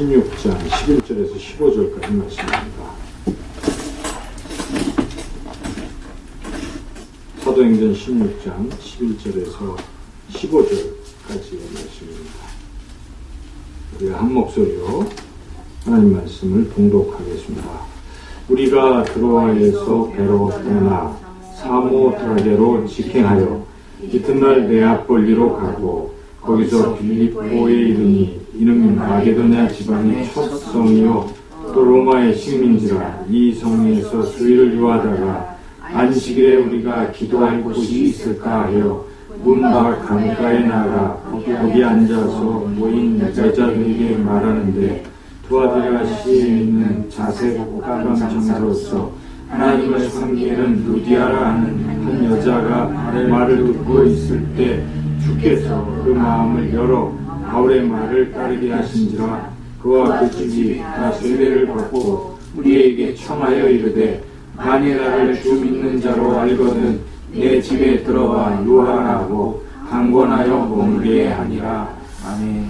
16장 11절에서 15절까지 말씀입니다. 사도행전 16장 11절에서 15절까지의 말씀입니다. 우리가 한 목소리로 하나님 말씀을 봉독하겠습니다. 우리가 드로아에서 배로 떠나 사모드라게로 직행하여 이튿날 네아폴리로 가고 거기서 빌립보에 이르니 이는 마게도냐 지방의 첫 성이요 또 로마의 식민지라. 이 성에서 수일을 유하다가 안식일에 우리가 기도할 곳이 있을까 하여 문밖 강가에 나가 거기 앉아서 모인 여자들에게 말하는데 두아디라시에 있는 자색 옷감 장사로서 하나님을 섬기는 루디아라 하는 한 여자가 말을 듣고 있을 때 주께서 그 마음을 열어 바울의 말을 따르게 하신지라. 그와 그 집이 다 세례를 받고 우리에게 청하여 이르되 만일 나를 주 믿는 자로 알거든 내 집에 들어와 유하라고 강권하여 머물게 하니라. 아멘.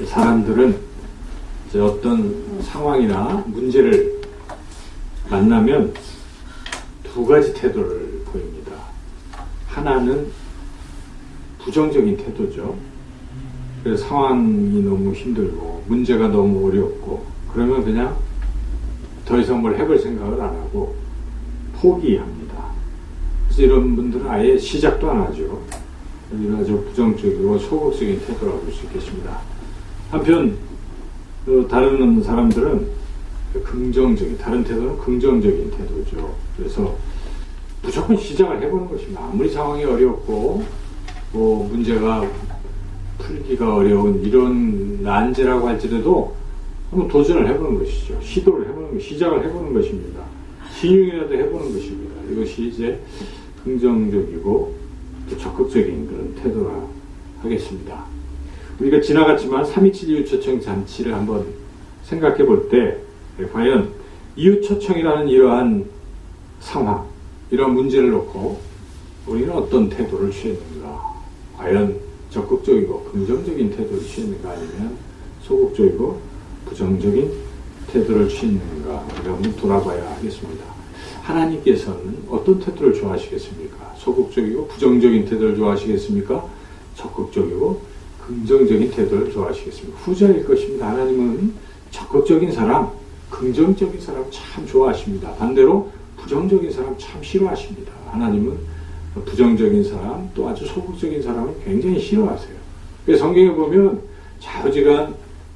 사람들은 이제 어떤 상황이나 문제를 만나면 두 가지 태도를 보입니다. 하나는 부정적인 태도죠. 그래서 상황이 너무 힘들고 문제가 너무 어렵고 그러면 그냥 더 이상 뭘 해볼 생각을 안 하고 포기합니다. 그래서 이런 분들은 아예 시작도 안 하죠. 이런 아주 부정적이고 소극적인 태도라고 볼 수 있겠습니다. 한편 다른 사람들은 다른 태도는 긍정적인 태도죠. 그래서 무조건 시작을 해보는 것입니다. 아무리 상황이 어렵고 문제가 풀기가 어려운 이런 난제라고 할지라도 한번 도전을 해보는 것이죠. 시도를 해보는 것, 시작을 해보는 것입니다. 신용이라도 해보는 것입니다. 이것이 이제 긍정적이고 또 적극적인 그런 태도라 하겠습니다. 우리가 지나갔지만 3.27 이웃초청 잔치를 한번 생각해 볼 때 과연 이웃초청이라는 이러한 상황, 이러한 문제를 놓고 우리는 어떤 태도를 취했는가? 과연 적극적이고 긍정적인 태도를 취했는가 아니면 소극적이고 부정적인 태도를 취했는가 우리가 한번 돌아봐야 하겠습니다. 하나님께서는 어떤 태도를 좋아하시겠습니까? 소극적이고 부정적인 태도를 좋아하시겠습니까? 적극적이고 긍정적인 태도를 좋아하시겠습니까? 후자일 것입니다. 하나님은 적극적인 사람, 긍정적인 사람 참 좋아하십니다. 반대로 부정적인 사람 참 싫어하십니다. 하나님은 부정적인 사람 또 아주 소극적인 사람을 굉장히 싫어하세요. 그래서 성경에 보면 좌우지간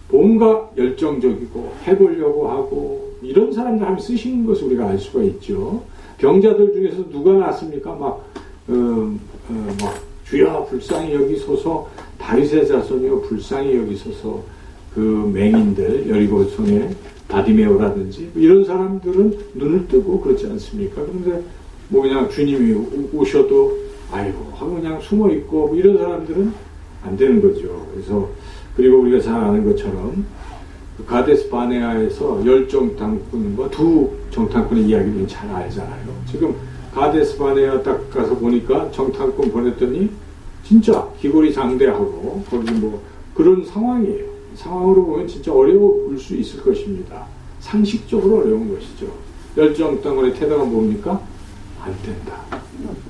뭔가 열정적이고 해보려고 하고 이런 사람들 하면 쓰시는 것을 우리가 알 수가 있죠. 병자들 중에서 누가 낫습니까? 주여 불쌍히 여기소서, 다윗의 자손이여 불쌍히 여기소서. 그 맹인들 여리고성의 바디메오라든지 이런 사람들은 눈을 뜨고 그렇지 않습니까? 그런데 그냥 주님이 오셔도 아이고 하고 그냥 숨어 있고 이런 사람들은 안 되는 거죠. 그리고 우리가 잘 아는 것처럼 가데스 바네아에서 10정탐꾼과 2정탐꾼의 이야기를 잘 알잖아요. 지금 가데스 바네아 딱 가서 보니까 정탐꾼 보냈더니 진짜 기골이 장대하고 거기 그런 상황이에요. 상황으로 보면 진짜 어려울 수 있을 것입니다. 상식적으로 어려운 것이죠. 10정탐꾼의 태도가 뭡니까? 안 된다.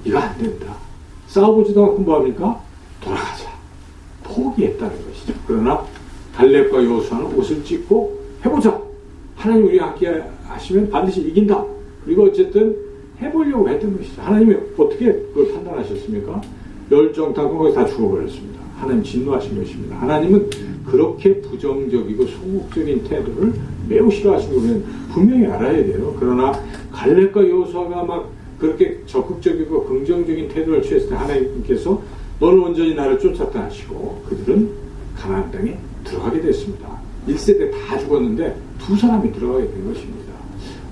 이거 안 된다. 싸워보지도 않고 뭐합니까? 돌아가자. 포기했다는 것이죠. 그러나 갈렙과 여호수아는 옷을 찢고 해보자. 하나님 우리와 함께 하시면 반드시 이긴다. 그리고 어쨌든 해보려고 했던 것이죠. 하나님이 어떻게 그걸 판단하셨습니까? 10정탐꾼 거기 다 죽어버렸습니다. 하나님 진노하신 것입니다. 하나님은 그렇게 부정적이고 소극적인 태도를 매우 싫어하시는 걸 분명히 알아야 돼요. 그러나 갈렙과 여호수아가 그렇게 적극적이고 긍정적인 태도를 취했을 때 하나님께서 너는 온전히 나를 쫓았다 하시고 그들은 가나안 땅에 들어가게 됐습니다. 1세대 다 죽었는데 2사람이 들어가게 된 것입니다.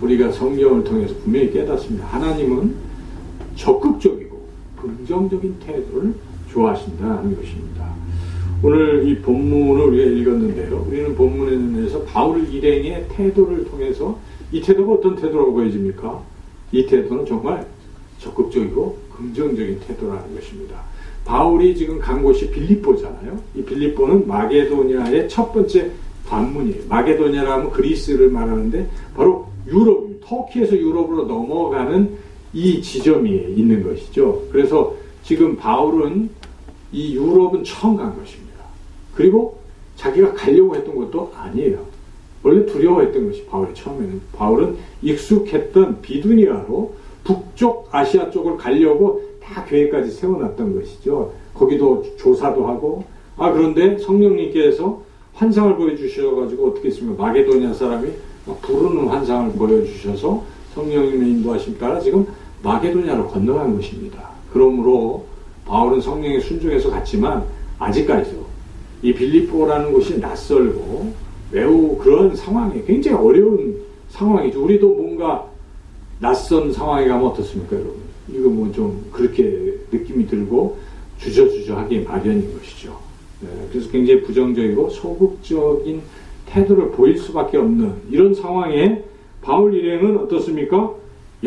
우리가 성경을 통해서 분명히 깨닫습니다. 하나님은 적극적이고 긍정적인 태도를 좋아하신다는 것입니다. 오늘 이 본문을 우리가 읽었는데요. 우리는 본문에서 바울 일행의 태도를 통해서 이 태도가 어떤 태도라고 보여집니까? 이 태도는 정말 적극적이고 긍정적인 태도라는 것입니다. 바울이 지금 간 곳이 빌립보잖아요. 이 빌립보는 마게도니아의 첫 번째 관문이에요. 마게도니아라 하면 그리스를 말하는데 바로 유럽, 터키에서 유럽으로 넘어가는 이 지점이 있는 것이죠. 그래서 지금 바울은 이 유럽은 처음 간 것입니다. 그리고 자기가 가려고 했던 것도 아니에요. 원래 두려워했던 것이 바울이 처음에는. 바울은 익숙했던 비두니아로 북쪽 아시아 쪽을 가려고 다 계획까지 세워놨던 것이죠. 거기도 조사도 하고, 그런데 성령님께서 환상을 보여주셔가지고 어떻게 했습니까? 마게도니아 사람이 막 부르는 환상을 보여주셔서 성령님의 인도하심 따라 지금 마게도니아로 건너간 것입니다. 그러므로 바울은 성령에 순종해서 갔지만 아직까지도 이 빌립보라는 곳이 낯설고 매우 그런 상황이 굉장히 어려운 상황이죠. 우리도 뭔가 낯선 상황에 가면 어떻습니까, 여러분? 이거 뭐 좀 그렇게 느낌이 들고 주저주저하기 마련인 것이죠. 네, 그래서 굉장히 부정적이고 소극적인 태도를 보일 수밖에 없는 이런 상황에 바울 일행은 어떻습니까?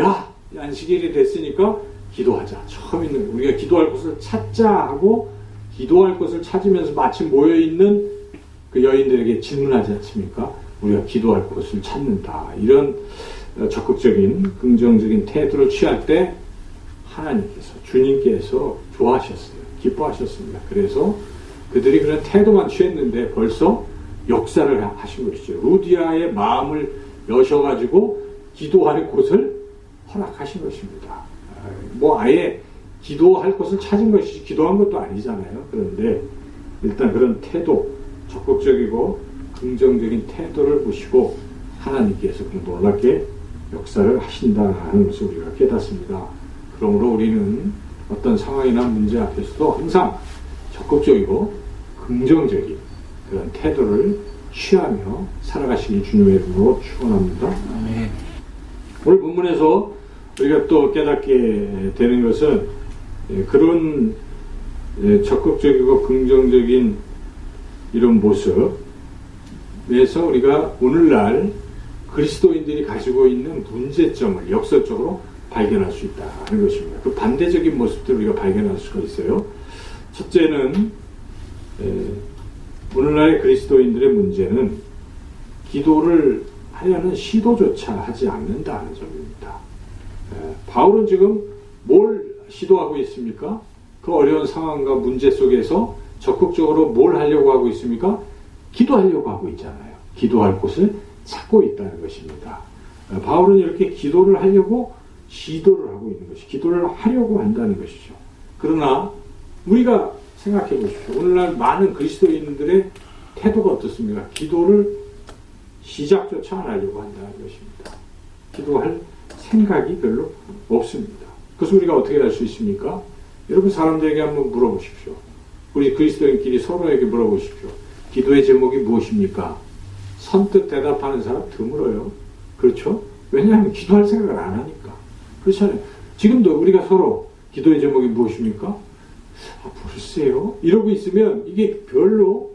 야, 안식일이 됐으니까 기도하자. 처음 있는 우리가 기도할 곳을 찾자 하고 기도할 곳을 찾으면서 마침 모여있는 그 여인들에게 질문하지 않습니까? 우리가 기도할 곳을 찾는다. 이런 적극적인 긍정적인 태도를 취할 때 하나님께서 주님께서 좋아하셨어요. 기뻐하셨습니다. 그래서 그들이 그런 태도만 취했는데 벌써 역사를 하신 것이죠. 루디아의 마음을 여셔가지고 기도할 곳을 허락하신 것입니다. 뭐 아예 기도할 곳을 찾은 것이 기도한 것도 아니잖아요. 그런데 일단 그런 태도, 적극적이고 긍정적인 태도를 보시고 하나님께서 놀랍게 역사를 하신다 하는 것을 우리가 깨닫습니다. 그러므로 우리는 어떤 상황이나 문제 앞에서도 항상 적극적이고 긍정적인 그런 태도를 취하며 살아가시기 주님의 이름으로 축원합니다. 아멘. 오늘 본문에서 우리가 또 깨닫게 되는 것은 그런 적극적이고 긍정적인 이런 모습에서 우리가 오늘날 그리스도인들이 가지고 있는 문제점을 역설적으로 발견할 수 있다는 것입니다. 그 반대적인 모습들을 우리가 발견할 수가 있어요. 첫째는 오늘날의 그리스도인들의 문제는 기도를 하려는 시도조차 하지 않는다는 점입니다. 바울은 지금 뭘 시도하고 있습니까? 그 어려운 상황과 문제 속에서 적극적으로 뭘 하려고 하고 있습니까? 기도하려고 하고 있잖아요. 기도할 곳을 찾고 있다는 것입니다. 바울은 이렇게 기도를 하려고 시도를 하고 있는 것이 기도를 하려고 한다는 것이죠. 그러나 우리가 생각해 보십시오. 오늘날 많은 그리스도인들의 태도가 어떻습니까? 기도를 시작조차 안 하려고 한다는 것입니다. 기도할 생각이 별로 없습니다. 그래서 우리가 어떻게 할 수 있습니까? 여러분 사람들에게 한번 물어보십시오. 우리 그리스도인끼리 서로에게 물어보십시오. 기도의 제목이 무엇입니까? 선뜻 대답하는 사람 드물어요. 그렇죠? 왜냐하면 기도할 생각을 안 하니까. 그렇잖아요. 지금도 우리가 서로 기도의 제목이 무엇입니까? 글쎄요. 이러고 있으면 이게 별로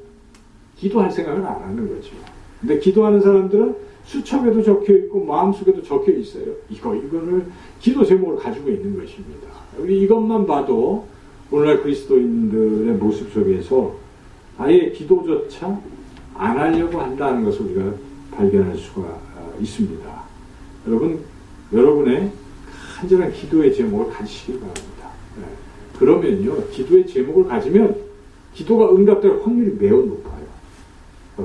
기도할 생각을 안 하는 거죠. 근데 기도하는 사람들은 수첩에도 적혀 있고 마음속에도 적혀 있어요. 이거를 기도 제목을 가지고 있는 것입니다. 우리 이것만 봐도 오늘날 그리스도인들의 모습 속에서 아예 기도조차 안 하려고 한다는 것을 우리가 발견할 수가 있습니다. 여러분, 여러분의 간절한 기도의 제목을 가지시기 바랍니다. 그러면요, 기도의 제목을 가지면 기도가 응답될 확률이 매우 높아요.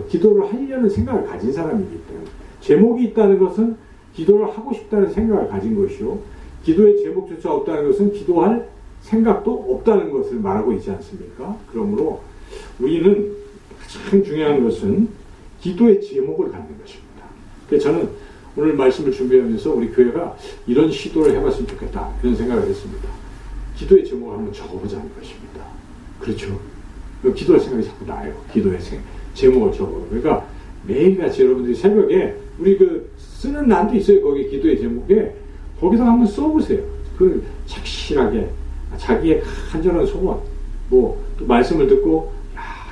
기도를 하려는 생각을 가진 사람이기 때문에. 제목이 있다는 것은 기도를 하고 싶다는 생각을 가진 것이요. 기도의 제목조차 없다는 것은 기도할 생각도 없다는 것을 말하고 있지 않습니까? 그러므로 우리는 가장 중요한 것은 기도의 제목을 갖는 것입니다. 그래서 저는 오늘 말씀을 준비하면서 우리 교회가 이런 시도를 해봤으면 좋겠다 이런 생각을 했습니다. 기도의 제목을 한번 적어보자는 것입니다. 그렇죠? 기도할 생각이 자꾸 나요. 기도의 제목을 적어요. 그러니까 매일같이 여러분들이 새벽에 우리 쓰는 난도 있어요. 거기 기도의 제목에 거기서 한번 써보세요. 착실하게 자기의 간절한 소원 또 말씀을 듣고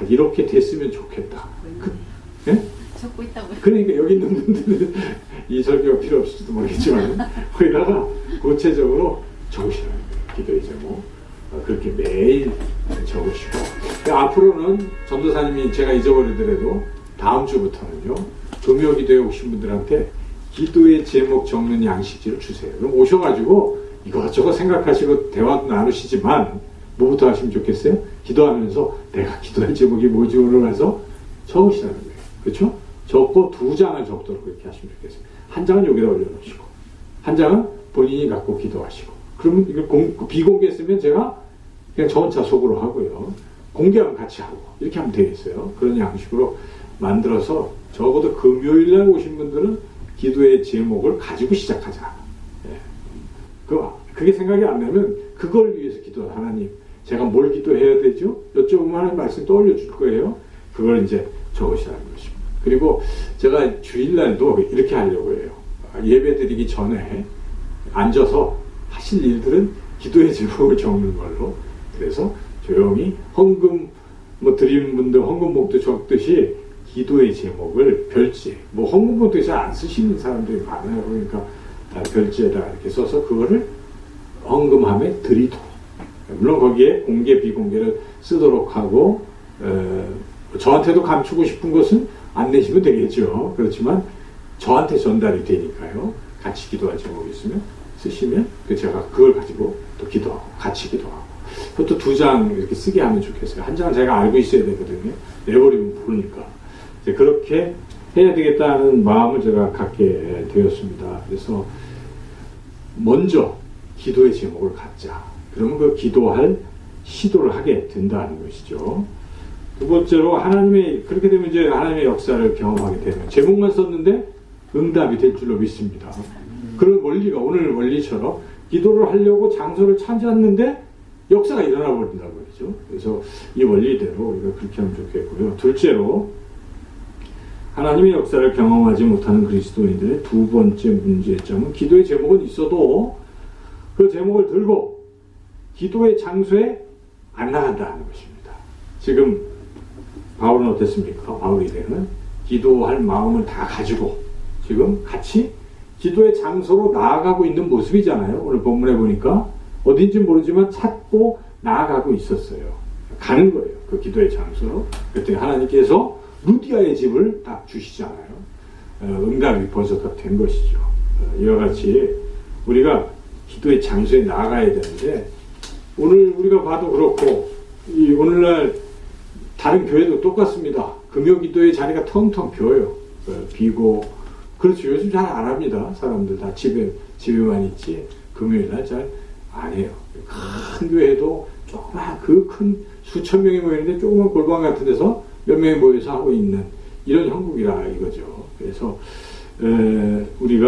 이렇게 됐으면 좋겠다. 예? 적고 있다고요. 그러니까 여기 있는 분들은 이 설교가 필요 없을지도 모르겠지만 거기다가 구체적으로 적으시라는 거예요. 기도의 제목. 그렇게 매일 적으시고, 앞으로는 전도사님이 제가 잊어버리더라도 다음 주부터는요, 금요기도에 오신 분들한테 기도의 제목 적는 양식지를 주세요. 그럼 오셔가지고 이것저것 생각하시고 대화도 나누시지만 뭐부터 하시면 좋겠어요? 기도하면서 내가 기도할 제목이 뭐지 오늘 와서 적으시라는 거예요. 그렇죠? 적고 2장을 적도록 그렇게 하시면 좋겠어요. 한 장은 여기다 올려놓으시고 한 장은 본인이 갖고 기도하시고, 그러면 이걸 비공개 쓰면 제가 그냥 저 혼자 속으로 하고요, 공개하면 같이 하고 이렇게 하면 되겠어요. 그런 양식으로 만들어서 적어도 금요일날 오신 분들은 기도의 제목을 가지고 시작하자. 예. 그게 생각이 안 나면 그걸 위해서 기도하라. 하나님, 제가 뭘 기도해야 되죠? 여쭤보면 하나님 말씀 떠올려 줄 거예요. 그걸 이제 적으시라는 것입니다. 그리고 제가 주일날도 이렇게 하려고 해요. 예배 드리기 전에 앉아서 하실 일들은 기도의 제목을 적는 걸로. 그래서 조용히 헌금 드리는 분들 헌금목도 적듯이 기도의 제목을 별지에, 헌금목도 잘 안 쓰시는 사람들이 많아요. 그러니까 별지에다 이렇게 써서 그거를 헌금함에 드리도록. 물론 거기에 공개 비공개를 쓰도록 하고, 저한테도 감추고 싶은 것은 안 내시면 되겠죠. 그렇지만 저한테 전달이 되니까요. 같이 기도할 제목이 있으면 쓰시면 제가 그걸 가지고 또 기도하고 같이 기도하고, 그것도 2장 이렇게 쓰게 하면 좋겠어요. 한 장은 제가 알고 있어야 되거든요. 내버리면 모르니까. 이제 그렇게 해야 되겠다는 마음을 제가 갖게 되었습니다. 그래서 먼저 기도의 제목을 갖자. 그러면 그 기도할 시도를 하게 된다는 것이죠. 두 번째로 그렇게 되면 이제 하나님의 역사를 경험하게 되는, 제목만 썼는데 응답이 될 줄로 믿습니다. 그런 원리가 오늘 원리처럼 기도를 하려고 장소를 찾았는데 역사가 일어나 버린다고 그러죠. 그래서 이 원리대로 우리가 그렇게 하면 좋겠고요. 둘째로, 하나님의 역사를 경험하지 못하는 그리스도인들의 두 번째 문제점은, 기도의 제목은 있어도 그 제목을 들고 기도의 장소에 안 나간다는 것입니다. 지금 바울은 어땠습니까? 바울에게는 기도할 마음을 다 가지고 지금 같이 기도의 장소로 나아가고 있는 모습이잖아요. 오늘 본문에 보니까 어딘지 모르지만 찾고 나아가고 있었어요. 가는 거예요. 그 기도의 장소로. 그때 하나님께서 루디아의 집을 딱 주시잖아요. 응답이 벌써 다 된 것이죠. 이와 같이 우리가 기도의 장소에 나아가야 되는데, 오늘 우리가 봐도 그렇고 오늘날 다른 교회도 똑같습니다. 금요 기도의 자리가 텅텅 비어요. 비고, 그렇죠. 요즘 잘 안 합니다. 사람들 다 집에만 있지 금요일날 잘 안 해요. 큰 교회도 조그만 그 큰 수천 명이 모이는데 조그만 골방 같은 데서 몇 명이 모여서 하고 있는 이런 형국이라 이거죠. 그래서 우리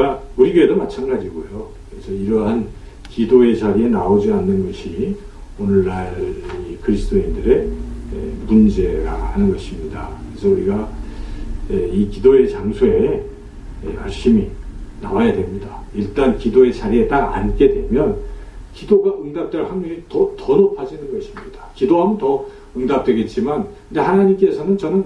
교회도 마찬가지고요. 그래서 이러한 기도의 자리에 나오지 않는 것이 오늘날 그리스도인들의 문제라 하는 것입니다. 그래서 우리가 이 기도의 장소에 열심히 나와야 됩니다. 일단 기도의 자리에 딱 앉게 되면 기도가 응답될 확률이 더 높아지는 것입니다. 기도하면 더 응답되겠지만, 근데 하나님께서는 저는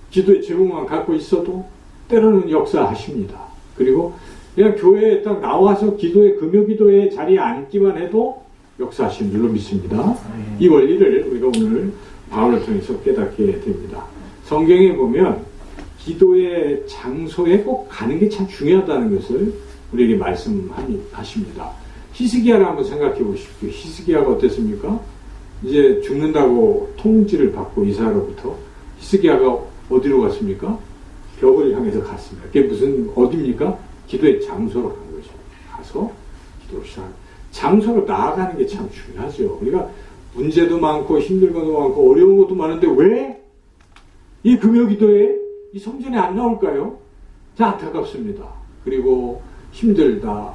기도의 제목만 갖고 있어도 때로는 역사하십니다. 그리고 그냥 교회에 딱 나와서 금요 기도의 자리에 앉기만 해도 역사하시는 줄로 믿습니다. 이 원리를 우리가 오늘 바울을 통해서 깨닫게 됩니다. 성경에 보면 기도의 장소에 꼭 가는 게 참 중요하다는 것을 우리에게 말씀하십니다. 히스기야를 한번 생각해 보십시오. 히스기야가 어땠습니까? 이제 죽는다고 통지를 받고 이사로부터 히스기야가 어디로 갔습니까? 벽을 향해서 갔습니다. 그게 어디입니까? 기도의 장소로 간 거죠. 가서 기도를 시작합니다. 장소로 나아가는 게 참 중요하죠. 우리가 문제도 많고 힘든 것도 많고 어려운 것도 많은데 왜 이 금요 기도에 이 성전에 안 나올까요? 자, 안타깝습니다. 그리고 힘들다,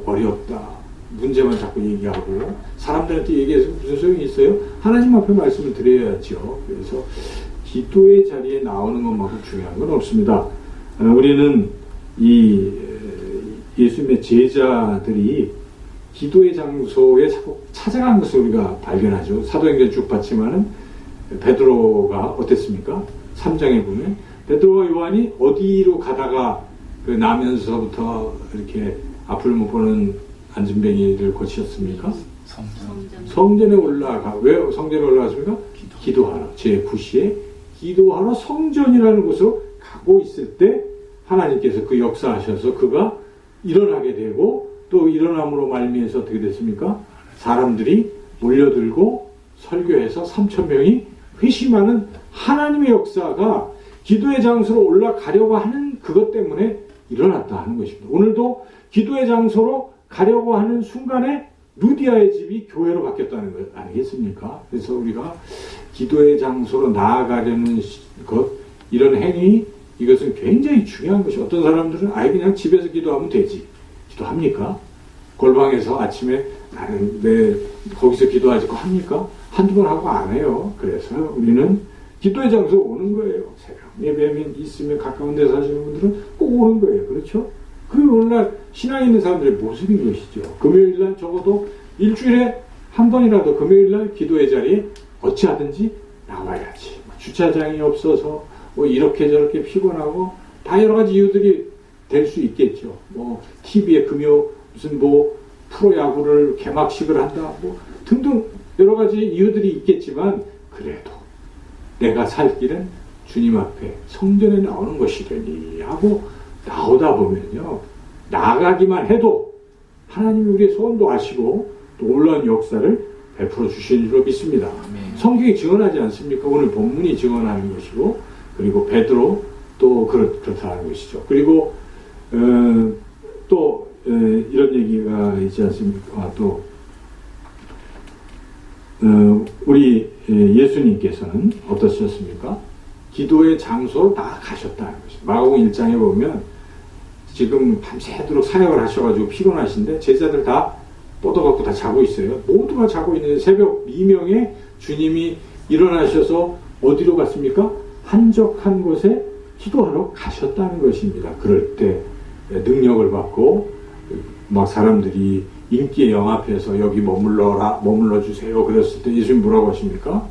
어렵다, 문제만 자꾸 얘기하고 사람들한테 얘기해서 무슨 소용이 있어요? 하나님 앞에 말씀을 드려야죠. 그래서 기도의 자리에 나오는 것만큼 중요한 건 없습니다. 우리는 이 예수님의 제자들이 기도의 장소에 자꾸 찾아가는 것을 우리가 발견하죠. 사도행전 쭉 봤지만은 베드로가 어땠습니까? 3장에 보면 베드로와 요한이 어디로 가다가 나면서부터 이렇게 앞을 못 보는 안진뱅이를 고치셨습니까? 성전에 올라가. 왜 성전에 올라갔습니까? 기도하러. 제9시에 기도하러 성전이라는 곳으로 가고 있을 때 하나님께서 그 역사하셔서 그가 일어나게 되고, 또 일어남으로 말미해서 어떻게 됐습니까? 사람들이 몰려들고 설교해서 3,000명이 회심하는 하나님의 역사가 기도의 장소로 올라가려고 하는 그것 때문에 일어났다 하는 것입니다. 오늘도 기도의 장소로 가려고 하는 순간에 루디아의 집이 교회로 바뀌었다는 것 아니겠습니까? 그래서 우리가 기도의 장소로 나아가려는 것, 이런 행위, 이것은 굉장히 중요한 것이, 어떤 사람들은 아예 그냥 집에서 기도하면 되지. 기도합니까? 골방에서 아침에 나는 왜 거기서 기도하지 합니까? 한두 번 하고 안 해요. 그래서 우리는 기도의 장소 오는 거예요. 새벽 예배면 있으면 가까운 데 사시는 분들은 꼭 오는 거예요. 그렇죠? 그게 오늘날 신앙 있는 사람들의 모습인 것이죠. 금요일날 적어도 일주일에 한 번이라도 금요일날 기도의 자리에 어찌하든지 나와야지. 주차장이 없어서 뭐 이렇게 저렇게 피곤하고 다 여러 가지 이유들이 될 수 있겠죠. 뭐 TV에 금요 무슨 뭐 프로야구를 개막식을 한다 뭐 등등 여러 가지 이유들이 있겠지만, 그래도 내가 살 길은 주님 앞에 성전에 나오는 것이려니 하고 나오다 보면요, 나가기만 해도 하나님이 우리의 소원도 아시고 또 놀라운 역사를 베풀어 주시는 줄로 믿습니다. 성경이 증언하지 않습니까? 오늘 본문이 증언하는 것이고, 그리고 베드로 또 그렇다는 것이죠. 그리고 또 이런 얘기가 있지 않습니까? 또 우리 예수님께서는 어떠셨습니까? 기도의 장소로 나아가셨다는 것입니다. 마가복음 1장에 보면 지금 밤새도록 사역을 하셔가지고 피곤하신데 제자들 다 뻗어갖고 다 자고 있어요. 모두가 자고 있는데 새벽 미명에 주님이 일어나셔서 어디로 갔습니까? 한적한 곳에 기도하러 가셨다는 것입니다. 그럴 때 능력을 받고 막 사람들이 인기에 영합해서 여기 머물러 주세요. 그랬을 때 예수님 뭐라고 하십니까?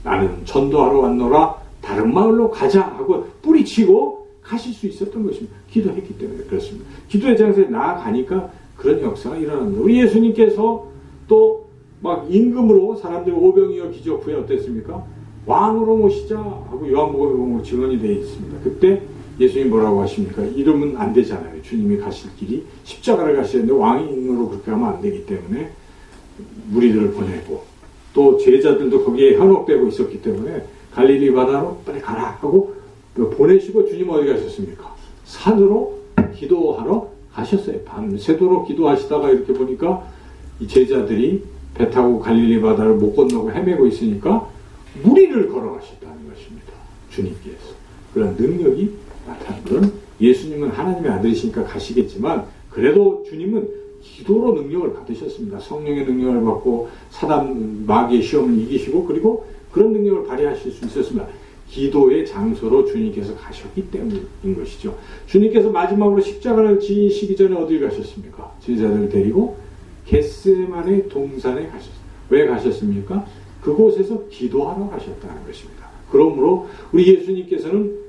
나는 전도하러 왔노라, 다른 마을로 가자 하고 뿌리치고 가실 수 있었던 것입니다. 기도했기 때문에 그렇습니다. 기도의 장소에 나아가니까 그런 역사가 일어납니다. 우리 예수님께서 또 막 임금으로 사람들이 오병이어 기적 후에 어땠습니까? 왕으로 모시자 하고 요한복음에 보면 증언이 되어 있습니다. 그때 예수님 뭐라고 하십니까? 이러면 안 되잖아요. 주님이 가실 길이 십자가를 가시는데 왕으로 그렇게 하면 안 되기 때문에 무리들을 보내고, 또 제자들도 거기에 현혹되고 있었기 때문에 갈릴리 바다로 빨리 가라 하고 보내시고, 주님 어디 가셨습니까? 산으로 기도하러 가셨어요. 밤새도록 기도하시다가 이렇게 보니까 이 제자들이 배 타고 갈릴리 바다를 못 건너고 헤매고 있으니까 무리를 걸어가셨다는 것입니다. 주님께서. 그런 능력이 나타난 건, 예수님은 하나님의 아들이시니까 가시겠지만 그래도 주님은 기도로 능력을 받으셨습니다. 성령의 능력을 받고 사단 마귀의 시험을 이기시고, 그리고 그런 능력을 발휘하실 수 있었습니다. 기도의 장소로 주님께서 가셨기 때문인 것이죠. 주님께서 마지막으로 십자가를 지시기 전에 어딜 가셨습니까? 제자들을 데리고 겟세마네 동산에 가셨습니다. 왜 가셨습니까? 그곳에서 기도하러 가셨다는 것입니다. 그러므로 우리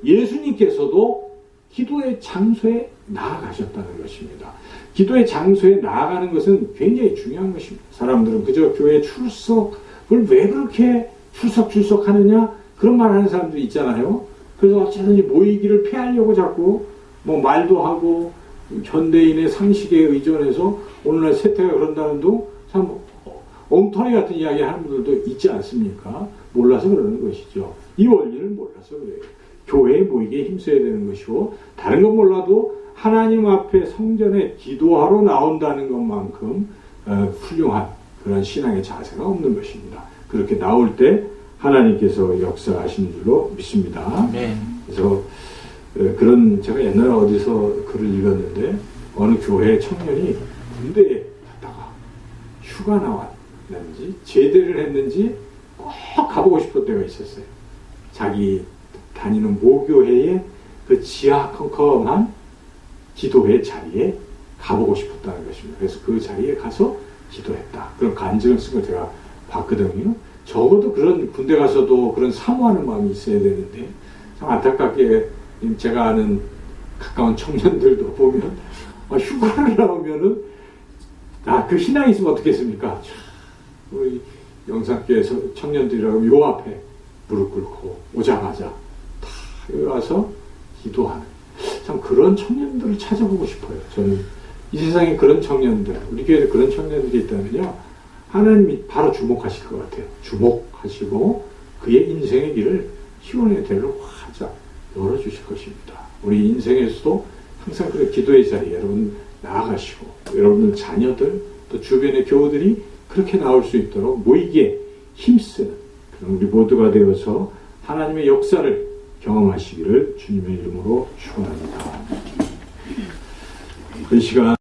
예수님께서도 기도의 장소에 나아가셨다는 것입니다. 기도의 장소에 나아가는 것은 굉장히 중요한 것입니다. 사람들은 그저 교회 출석을 왜 그렇게 출석하느냐, 그런 말 하는 사람들이 있잖아요. 그래서 어쨌든지 모이기를 피하려고 자꾸 뭐 말도 하고 현대인의 상식에 의존해서 오늘날 세태가 그런다는 둥 참 엉터리 같은 이야기 하는 분들도 있지 않습니까? 몰라서 그러는 것이죠. 이 원리를 몰라서 그래요. 교회에 모이게 힘써야 되는 것이고, 다른 건 몰라도 하나님 앞에 성전에 기도하러 나온다는 것만큼 훌륭한 그런 신앙의 자세가 없는 것입니다. 그렇게 나올 때 하나님께서 역사하시는 줄로 믿습니다. 그래서 제가 옛날에 어디서 글을 읽었는데, 어느 교회 청년이 군대에 갔다가 휴가 나왔는지 제대를 했는지 꼭 가보고 싶은 때가 있었어요. 자기 다니는 모교회의 그 지하 컴컴한 기도회 자리에 가보고 싶었다는 것입니다. 그래서 그 자리에 가서 기도했다. 그런 간증을 쓴 걸 제가 봤거든요. 적어도 그런 군대 가서도 그런 사모하는 마음이 있어야 되는데, 참 안타깝게 제가 아는 가까운 청년들도 보면 휴가를 나오면은 그 신앙이 있으면 어떻겠습니까? 우리 영상교회에서 청년들이라고 요 앞에 무릎 꿇고 오자마자 다 여기 와서 기도하는 참 그런 청년들을 찾아보고 싶어요. 저는 이 세상에 그런 청년들, 우리 교회에 그런 청년들이 있다면요, 하나님이 바로 주목하실 것 같아요. 주목하시고 그의 인생의 길을 희원의 대로 활짝 열어주실 것입니다. 우리 인생에서도 항상 그런 기도의 자리에 여러분 나아가시고 여러분들 자녀들 또 주변의 교우들이 그렇게 나올 수 있도록 모이기에 힘쓰는 그런 우리 모두가 되어서 하나님의 역사를 경험하시기를 주님의 이름으로 축원합니다. 이 시간